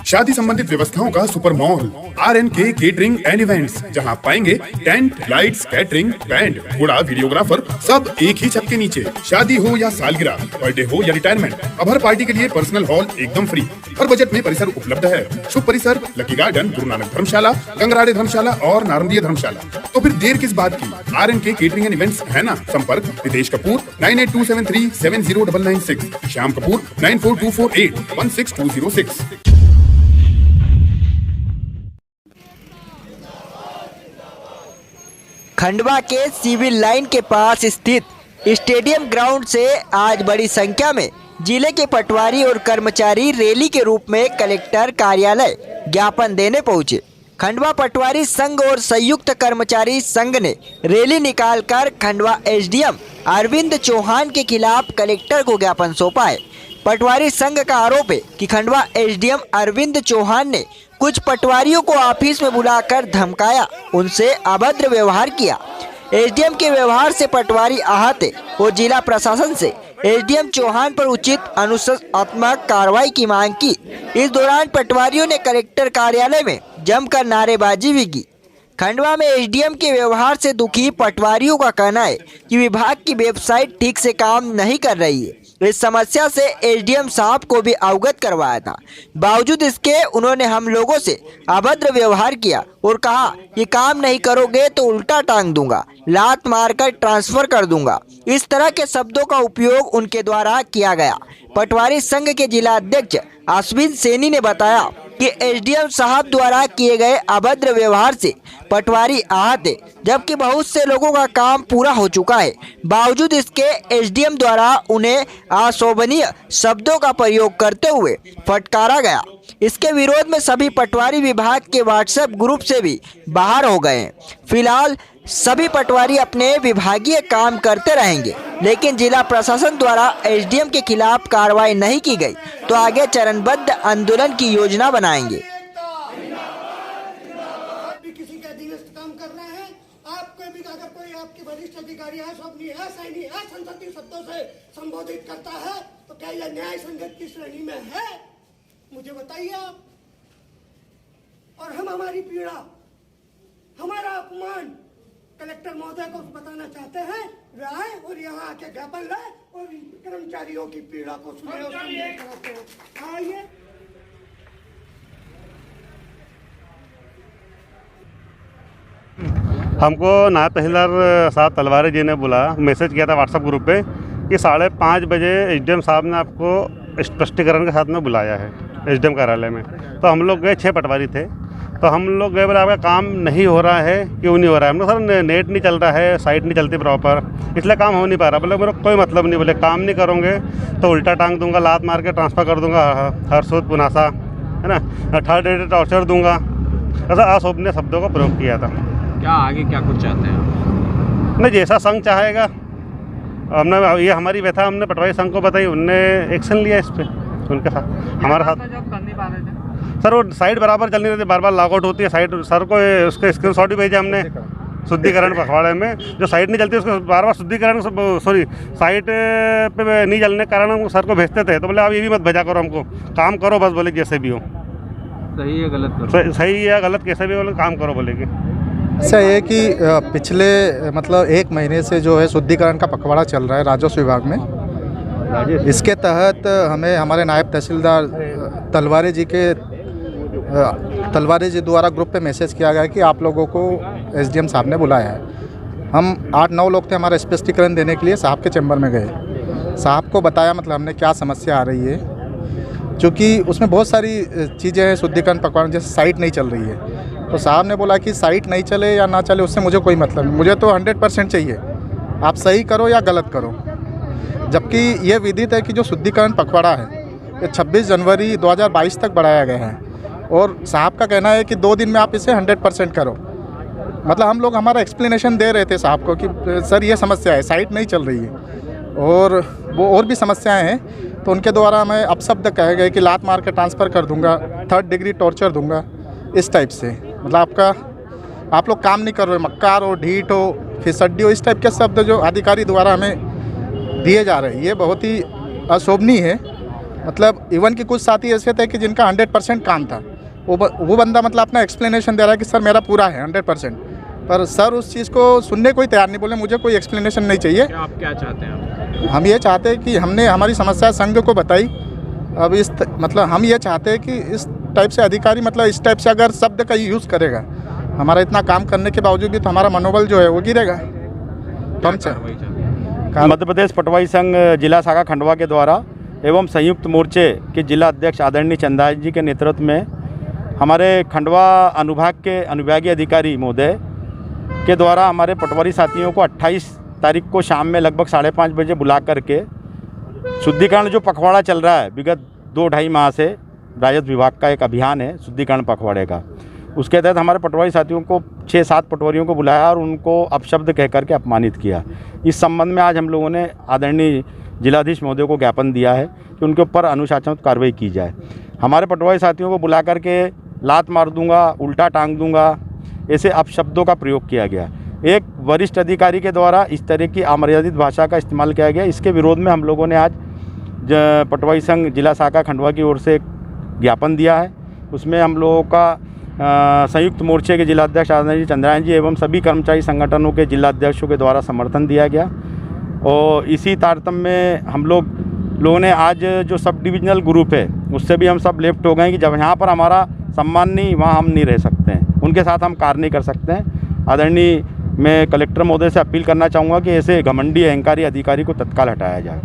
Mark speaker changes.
Speaker 1: शादी संबंधित व्यवस्थाओं का super mall RNK catering and events, जहां पाएंगे टेंट, लाइट्स, कैटरिंग, बैंड, घोड़ा, वीडियोग्राफर, सब एक ही छत के नीचे। शादी हो या सालगिरह, बर्थडे हो या रिटायरमेंट, अब हर पार्टी के लिए पर्सनल हॉल एकदम फ्री। हर बजट में परिसर उपलब्ध है। शुभ परिसर लकी गार्डन, गुरु नानक धर्मशाला, गंगराड़े धर्मशाला और नारंदिया धर्मशाला। तो फिर देर किस बात की? RNK केटरिंग एंड इवेंट्स है ना। संपर्क रितेश कपूर 9827370996, श्याम कपूर 9424816206।
Speaker 2: खंडवा के सिविल लाइन के पास स्थित स्टेडियम ग्राउंड से आज बड़ी संख्या में जिले के पटवारी और कर्मचारी रैली के रूप में कलेक्टर कार्यालय ज्ञापन देने पहुंचे। खंडवा पटवारी संघ और संयुक्त कर्मचारी संघ ने रैली निकालकर खंडवा SDM अरविंद चौहान के खिलाफ कलेक्टर को ज्ञापन सौंपा है। पटवारी संघ का आरोप है कि खंडवा SDM अरविंद चौहान ने कुछ पटवारियों को ऑफिस में बुलाकर धमकाया, उनसे अभद्र व्यवहार किया। SDM के व्यवहार से पटवारी आहत है और जिला प्रशासन से SDM चौहान पर उचित अनुशासनात्मक कार्रवाई की मांग की। इस दौरान पटवारियों ने कलेक्टर कार्यालय में जमकर नारेबाजी भी की। खंडवा में SDM के व्यवहार से दुखी पटवारियों का कहना है कि विभाग की वेबसाइट ठीक से काम नहीं कर रही है। इस समस्या से SDM साहब को भी अवगत करवाया था, बावजूद इसके उन्होंने हम लोगों से अभद्र व्यवहार किया और कहा कि काम नहीं करोगे तो उल्टा टांग दूंगा, लात मारकर ट्रांसफर कर दूंगा। इस तरह के शब्दों का उपयोग उनके द्वारा किया गया। पटवारी संघ के जिला अध्यक्ष अश्विन सैनी ने बताया कि SDM साहब द्वारा किए गए अभद्र व्यवहार से पटवारी आहत है, जबकि बहुत से लोगों का काम पूरा हो चुका है। बावजूद इसके SDM द्वारा उन्हें अशोभनीय शब्दों का प्रयोग करते हुए फटकारा गया। इसके विरोध में सभी पटवारी विभाग के WhatsApp ग्रुप से भी बाहर हो गए हैं। फिलहाल सभी पटवारी अपने विभागीय काम करते रहेंगे, लेकिन जिला प्रशासन द्वारा SDM के खिलाफ कार्रवाई नहीं की गई तो आगे चरणबद्ध आंदोलन की योजना बनाएंगे।
Speaker 3: किसी के अधीनस्थ काम कर रहे हैं, आपको भी अगर कोई आपके वरिष्ठ अधिकारी है, सैनी है, संसदीय शब्दों से संबोधित करता है तो क्या यह न्याय संगत की श्रेणी में है? मुझे बताइए आप। और हम हमारी पीड़ा, हमारा अपमान कलेक्टर महोदय को बताना चाहते हैं, राय और यहाँ आके ज्ञापन लाए और कर्मचारियों की पीड़ा को सुने और कराते हैं। आइए।
Speaker 4: हमको नायब तहसीलदार साहब तलवारे जी ने मैसेज किया था WhatsApp ग्रुप पे कि 5:30 बजे SDM साहब ने आपको स्पष्टीकरण के साथ में बुलाया है SDM कार्यालय में। तो हम लोग गए, 6 पटवारी थे, तो हम लोग गए, बोले आपका काम नहीं हो रहा है। क्यों नहीं हो रहा है? हम लोग सर नेट नहीं चल रहा है, साइट नहीं चलती प्रॉपर, इसलिए काम हो नहीं पा रहा। बोले मेरा कोई मतलब नहीं, बोले काम नहीं करोगे तो उल्टा टांग दूंगा, लात मार के ट्रांसफ़र कर दूंगा, हर सूद पुनासा है ना, 3rd डिग्री टॉर्चर दूंगा, ऐसा अशोभनीय शब्दों का प्रयोग किया था।
Speaker 5: क्या आगे क्या कुछ चाहते हैं?
Speaker 4: नहीं, जैसा संघ चाहेगा। हमने ये हमारी व्यथा हमने पटवारी संघ को बताई, उनने एक्शन लिया इस पर उनके साथ, हमारे साथ।
Speaker 5: जब कर नहीं पा रहे थे
Speaker 4: सर, वो साइट बराबर चल नहीं रही थी, बार बार लॉकआउट होती है साइट। सर को उसके स्क्रीनशॉट भी भेजा हमने शुद्धिकरण पखवाड़े में, जो साइट नहीं चलती उसको बार बार शुद्धिकरण, साइट पे नहीं चलने के कारण हम सर को भेजते थे। तो बोले आप ये भी मत भेजा करो, हमको काम करो बस, बोले जैसे भी हो।
Speaker 5: सही है गलत करो,
Speaker 4: सही है गलत कैसे भी बोले काम करो बोले कि।
Speaker 6: ऐसा है कि पिछले मतलब 1 महीने से जो है शुद्धिकरण का पखवाड़ा चल रहा है राजस्व विभाग में। इसके तहत हमें हमारे नायब तहसीलदार तलवारे जी द्वारा ग्रुप पे मैसेज किया गया कि आप लोगों को SDM साहब ने बुलाया है। हम 8-9 लोग थे, हमारा स्पष्टीकरण देने के लिए साहब के चैम्बर में गए। साहब को बताया मतलब हमने क्या समस्या आ रही है, क्योंकि उसमें बहुत सारी चीज़ें हैं शुद्धिकरण पखवाड़ा, जैसे साइट नहीं चल रही है। तो साहब ने बोला कि साइट नहीं चले या ना चले उससे मुझे कोई मतलब नहीं, मुझे तो 100% चाहिए, आप सही करो या गलत करो। जबकि ये विदित है कि जो शुद्धिकरण पखवाड़ा है ये 26 जनवरी 2022 तक बढ़ाया गया है और साहब का कहना है कि 2 दिन में आप इसे 100% करो। मतलब हम लोग हमारा एक्सप्लेनेशन दे रहे थे साहब को कि सर ये समस्या है, साइट नहीं चल रही है और वो और भी समस्याएं हैं। तो उनके द्वारा हमें अपशब्द कहे गए कि लात मार के ट्रांसफ़र कर दूंगा, 3rd डिग्री टॉर्चर दूंगा, इस टाइप से। मतलब आप लोग काम नहीं कर रहे, मक्कार हो, ढीठ हो, फिसड्डी हो, इस टाइप के शब्द जो अधिकारी द्वारा हमें दिए जा रहे हैं, ये बहुत ही अशोभनीय है। मतलब इवन कि कुछ साथी ऐसे थे कि जिनका 100% काम था, वो बंदा मतलब अपना एक्सप्लेनेशन दे रहा है कि सर मेरा पूरा है 100%, पर सर उस चीज़ को सुनने को ही तैयार नहीं, बोले मुझे कोई एक्सप्लेनेशन नहीं चाहिए।
Speaker 5: आप क्या चाहते हैं?
Speaker 6: हम ये चाहते हैं कि हमने हमारी समस्या संघ को बताई, अब मतलब हम ये चाहते हैं कि इस टाइप से अधिकारी मतलब इस टाइप से अगर शब्द का यूज़ करेगा, हमारा इतना काम करने के बावजूद भी तो हमारा मनोबल जो है वो गिरेगा। तो हम
Speaker 7: मध्य प्रदेश पटवारी संघ जिला शाखा खंडवा के द्वारा एवं संयुक्त मोर्चे के जिला अध्यक्ष आदरणीय चंद्रायन जी के नेतृत्व में हमारे खंडवा अनुभाग के अनुविभागीय अधिकारी महोदय के द्वारा हमारे पटवारी साथियों को 28 तारीख को शाम में लगभग 5:30 बजे बुला करके शुद्धिकरण जो पखवाड़ा चल रहा है विगत 2-2.5 माह से, राजस्व विभाग का एक अभियान है शुद्धिकरण पखवाड़े का, उसके तहत हमारे पटवारी साथियों को 6-7 पटवारियों को बुलाया और उनको अपशब्द कह करके अपमानित किया। इस संबंध में आज हम लोगों ने आदरणीय जिलाधीश महोदय को ज्ञापन दिया है कि उनके ऊपर अनुशासनात्मक कार्रवाई की जाए। हमारे पटवारी साथियों को बुला करके लात मार दूंगा, उल्टा टांग दूंगा, ऐसे अपशब्दों का प्रयोग किया गया। एक वरिष्ठ अधिकारी के द्वारा इस तरह की अमर्यादित भाषा का इस्तेमाल किया गया। इसके विरोध में हम लोगों ने आज पटवारी संघ जिला शाखा खंडवा की ओर से एक ज्ञापन दिया है। उसमें हम लोगों का संयुक्त मोर्चे के जिला अध्यक्ष आदरणीय चंद्रायन जी एवं सभी कर्मचारी संगठनों के जिला अध्यक्षों के द्वारा समर्थन दिया गया। और इसी तारतम्य में हम लोगों ने आज जो सब डिविजनल ग्रुप है उससे भी हम सब लेफ्ट हो गए कि जब यहाँ पर हमारा सम्मान नहीं, वहाँ हम नहीं रह सकते हैं, उनके साथ हम कार्य नहीं कर सकते हैं। आदरणीय मैं कलेक्टर महोदय से अपील करना चाहूँगा कि ऐसे घमंडी अहंकारी अधिकारी को तत्काल हटाया जाए।